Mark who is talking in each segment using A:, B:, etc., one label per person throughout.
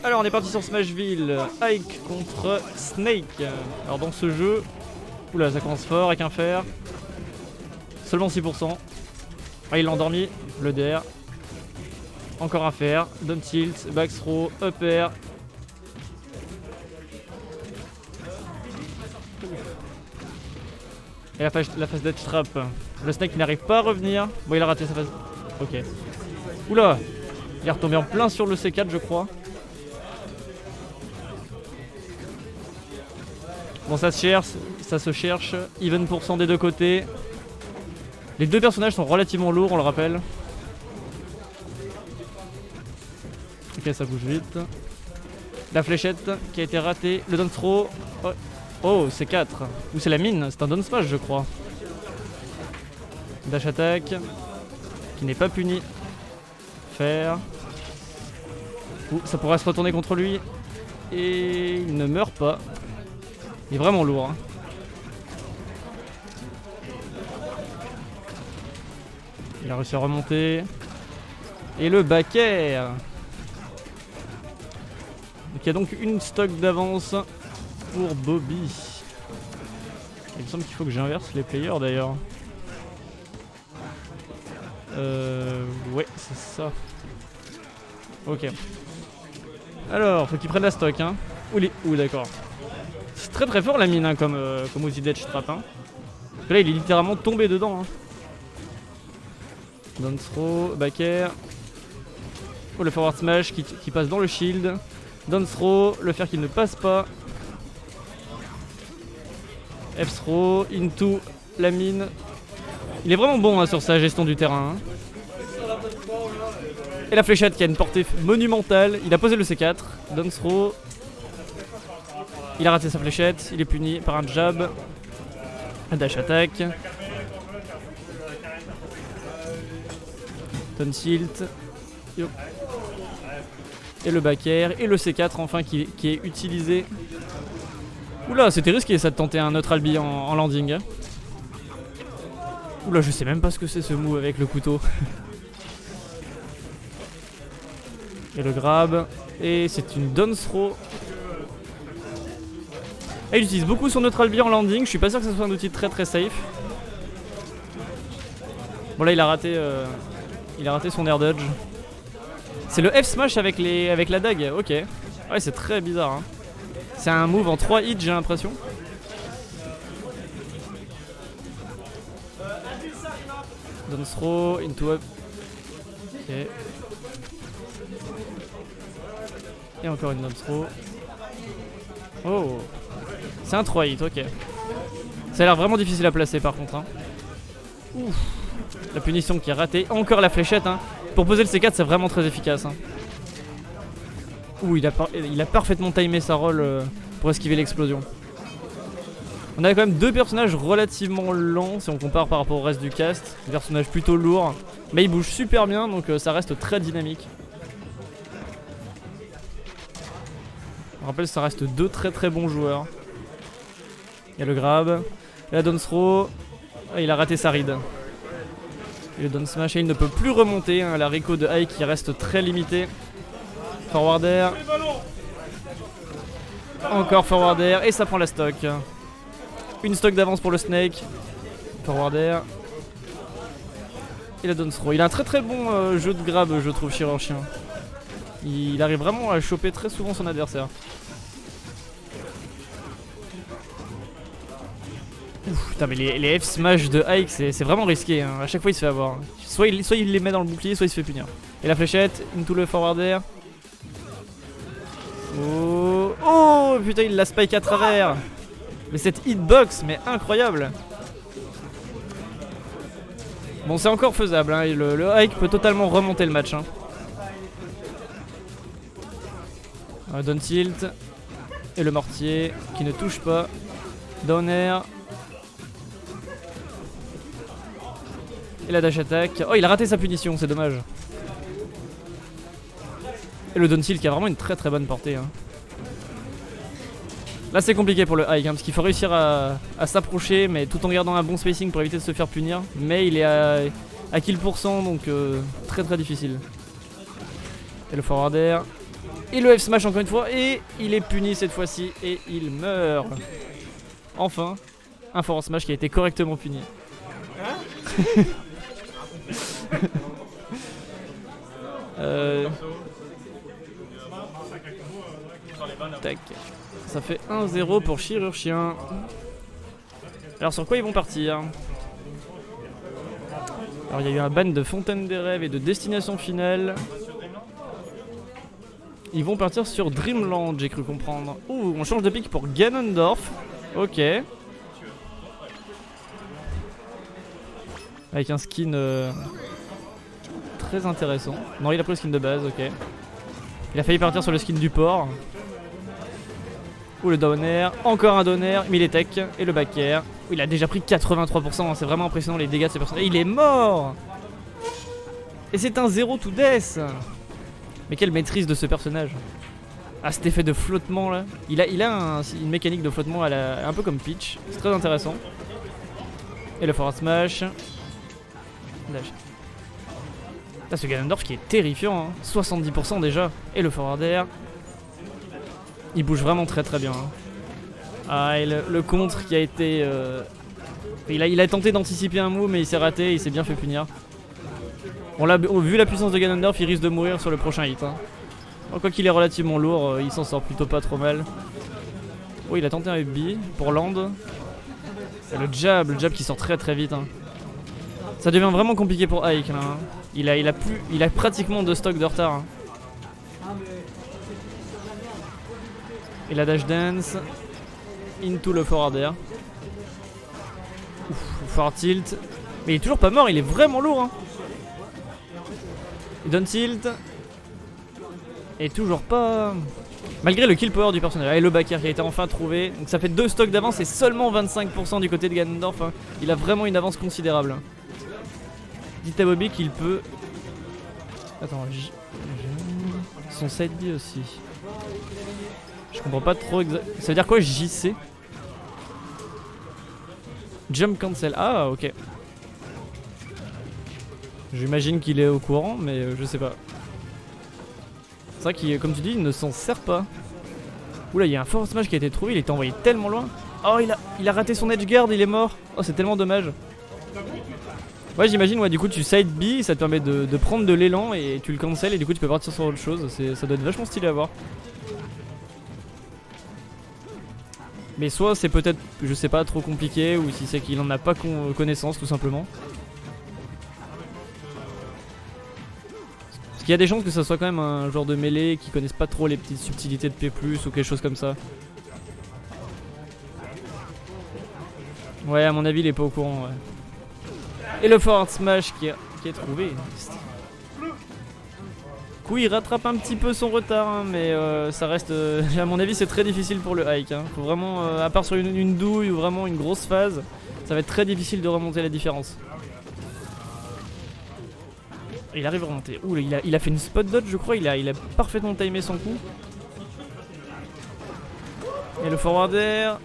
A: Alors on est parti sur Smashville, Ike contre Snake. Alors dans ce jeu, oula ça commence fort avec un fer. Seulement 6%. Ah il l'a endormi, le DR. Encore un fer, down tilt, back throw, up air. Et la phase d'edge trap. Le Snake n'arrive pas à revenir. Bon il a raté sa phase. Ok. Oula, il est retombé en plein sur le C4 je crois. Bon ça se cherche, even % des deux côtés. Les deux personnages sont relativement lourds on le rappelle. Ok ça bouge vite. La fléchette qui a été ratée, le down throw. Oh c'est 4. Ou c'est la mine, c'est un down smash je crois. Dash attack qui n'est pas puni. Faire. Ouh, ça pourrait se retourner contre lui. Et il ne meurt pas. Il est vraiment lourd. Hein. Il a réussi à remonter. Et le back air. Donc il y a donc une stock d'avance pour Bobby. Il me semble qu'il faut que j'inverse les players d'ailleurs. Ouais, c'est ça. Ok. Alors, faut qu'il prenne la stock, hein. Ouh, d'accord. C'est très très fort la mine, hein, comme outil d'edge trap, hein. Parce que là, il est littéralement tombé dedans, hein. Down throw, back air. Oh, le forward smash qui passe dans le shield. Down throw, le fer qui ne passe pas. F throw, into la mine. Il est vraiment bon hein, sur sa gestion du terrain. Hein. Et la fléchette qui a une portée monumentale. Il a posé le C4. Down throw. Il a raté sa fléchette. Il est puni par un jab. Un dash attack. Down tilt. Et le back air. Et le C4 enfin qui est utilisé. Oula, c'était risqué ça de tenter un neutral B en landing. Hein. Oula, je sais même pas ce que c'est ce move avec le couteau. Et le grab. Et c'est une down throw. Et il utilise beaucoup son neutral B en landing. Je suis pas sûr que ce soit un outil très très safe. Bon là il a raté son air dodge. C'est le F smash avec la dague. Ok. Ouais c'est très bizarre. Hein. C'est un move en 3 hits j'ai l'impression. Down throw, into up. Ok. Et encore une down throw. Oh. C'est un 3 hit, ok. Ça a l'air vraiment difficile à placer par contre. Hein. Ouf. La punition qui est ratée. Encore la fléchette. Hein. Pour poser le C4, c'est vraiment très efficace. Hein. Ouh, il a parfaitement timé sa roll pour esquiver l'explosion. On a quand même deux personnages relativement lents si on compare par rapport au reste du cast. Des personnages plutôt lourds. Mais ils bougent super bien donc ça reste très dynamique. On rappelle ça reste deux très très bons joueurs. Il y a le grab. Et la down throw. Ah, il a raté sa ride. Et le down smash et il ne peut plus remonter. Hein, la Rico de Ike qui reste très limitée. Forward air. Encore forward air. Et ça prend la stock. Une stock d'avance pour le Snake. Forward air. Et la down throw. Il a un très très bon jeu de grab je trouve chirurgien. Il arrive vraiment à choper très souvent son adversaire. Ouf, putain mais les F smash de Ike c'est vraiment risqué hein. À chaque fois il se fait avoir. Soit il les met dans le bouclier soit il se fait punir. Et la fléchette, into le forward air. Oh putain il la spike à travers. Mais cette hitbox mais incroyable. Bon c'est encore faisable hein. Le Ike peut totalement remonter le match hein. Down tilt. Et le mortier qui ne touche pas. Down air. Et la dash attack. Oh il a raté sa punition c'est dommage. Et le down tilt qui a vraiment une très très bonne portée hein. Là c'est compliqué pour le Ike hein, parce qu'il faut réussir à s'approcher mais tout en gardant un bon spacing pour éviter de se faire punir. Mais il est à à kill pourcent, donc très très difficile. Et le forward air. Et le F smash encore une fois. Et il est puni cette fois-ci. Et il meurt. Enfin, un forward smash qui a été correctement puni. Tac. Ça fait 1-0 pour Chirurgien. Alors sur quoi ils vont partir? Alors il y a eu un ban de Fontaine des Rêves et de Destination Finale. Ils vont partir sur Dreamland, j'ai cru comprendre. Ouh, on change de pick pour Ganondorf. Ok. Avec un skin très intéressant. Non, il a pris le skin de base, ok. Il a failli partir sur le skin du port. Ouh, le down air, encore un down air, mais il est tech. Et le back air. Ouh, il a déjà pris 83%, hein, c'est vraiment impressionnant les dégâts de ce personnage. Et il est mort. Et c'est un 0 to death. Mais quelle maîtrise de ce personnage. Ah, cet effet de flottement là. Il a une mécanique de flottement un peu comme Peach. C'est très intéressant. Et le forward smash. Là, ce Ganondorf qui est terrifiant, hein. 70% déjà. Et le forward air. Il bouge vraiment très très bien, hein. Ah, et le contre qui a été... Il a tenté d'anticiper un move mais il s'est raté, il s'est bien fait punir. Vu la puissance de Ganondorf, il risque de mourir sur le prochain hit, hein. Bon, quoi qu'il est relativement lourd, il s'en sort plutôt pas trop mal. Oh, il a tenté un UB pour land. Et le jab qui sort très très vite, hein. Ça devient vraiment compliqué pour Ike là, hein. Il a pratiquement 2 stocks de retard, hein. Et la dash dance into le forward air. Ouf, forward tilt. Mais il est toujours pas mort, il est vraiment lourd, hein. Il donne tilt. Et toujours pas... Malgré le kill power du personnage. Et le back air qui a été enfin trouvé. Donc ça fait 2 stocks d'avance et seulement 25% du côté de Ganondorf, hein. Il a vraiment une avance considérable. Dites à Bobby qu'il peut... Attends, son side B aussi. Je comprends pas trop exactement. Ça veut dire quoi JC? Jump cancel. Ah, ok. J'imagine qu'il est au courant, mais je sais pas. C'est vrai qu'il, comme tu dis, il ne s'en sert pas. Oula, il y a un forward smash qui a été trouvé, il était envoyé tellement loin. Oh, il a raté son edge guard, il est mort. Oh, c'est tellement dommage. Ouais, j'imagine, ouais, du coup, tu side B, ça te permet de prendre de l'élan et tu le cancel et du coup, tu peux partir sur autre chose. Ça doit être vachement stylé à voir. Mais soit c'est peut-être, je sais pas, trop compliqué, ou si c'est qu'il en a pas connaissance tout simplement. Parce qu'il y a des chances que ça soit quand même un joueur de mêlée qui connaisse pas trop les petites subtilités de P+, ou quelque chose comme ça. Ouais, à mon avis il est pas au courant, ouais. Et le forward smash qui est trouvé. Du coup il rattrape un petit peu son retard, hein, mais ça reste, à mon avis c'est très difficile pour le Ike, hein. Faut vraiment, à part sur une douille ou vraiment une grosse phase, ça va être très difficile de remonter la différence. Il arrive à remonter. Ouh, il a fait une spot dodge je crois, il a parfaitement timé son coup. Et le forward air.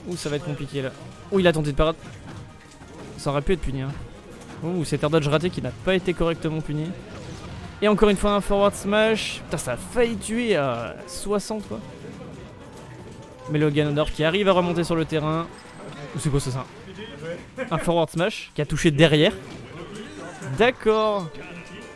A: Ouh, ça va être compliqué là. Ouh, il a tenté de parade. Ça aurait pu être puni, hein. Ouh, cet air dodge raté qui n'a pas été correctement puni. Et encore une fois un forward smash. Putain, ça a failli tuer à 60 quoi. Mais le Ganondorf qui arrive à remonter sur le terrain. Ouh, c'est quoi ça? Un forward smash qui a touché derrière. D'accord.